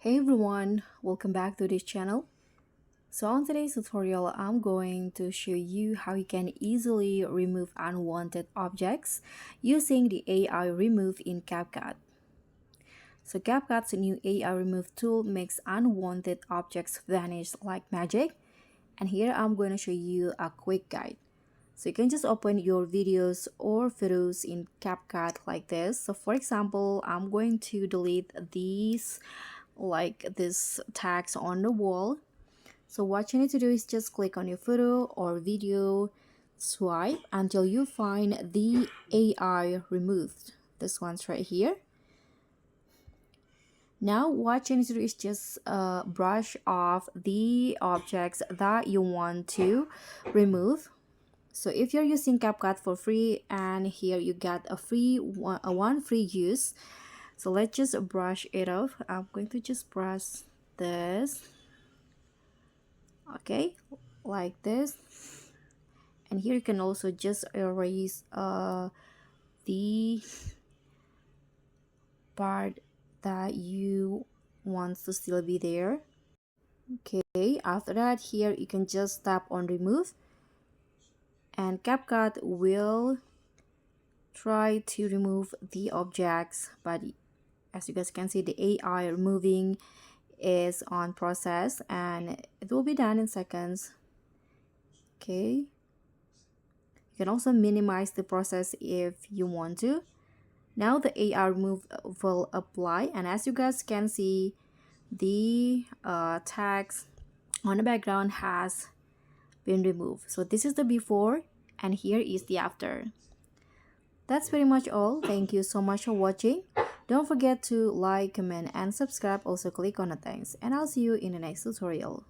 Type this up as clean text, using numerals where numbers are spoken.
Hey everyone, welcome back to this channel. So on today's tutorial, I'm going to show you how you can easily remove unwanted objects using the AI Remove in CapCut. So CapCut's new AI Remove tool makes unwanted objects vanish like magic. And here I'm going to show you a quick guide. So you can just open your videos or photos in CapCut like this. So for example, I'm going to delete these like this tags on the wall. So what you need to do is just click on your photo or video, swipe until you find the AI removed. This one's right here. Now what you need to do is just brush off the objects that you want to remove. So if you're using CapCut for free and here you get a one free use. So let's just brush it off. I'm going to just brush this, okay, like this. And here you can also just erase the part that you want to still be there. Okay, after that, here you can just tap on remove and CapCut will try to remove the objects, but as you guys can see, the AI removing is on process and it will be done in seconds. Okay, you can also minimize the process if you want to. Now the AI remove will apply, and as you guys can see, the tags on the background has been removed. So this is the before and here is the after. That's pretty much all. Thank you so much for watching. Don't forget to like, comment, and subscribe. Also click on the thanks, and I'll see you in the next tutorial.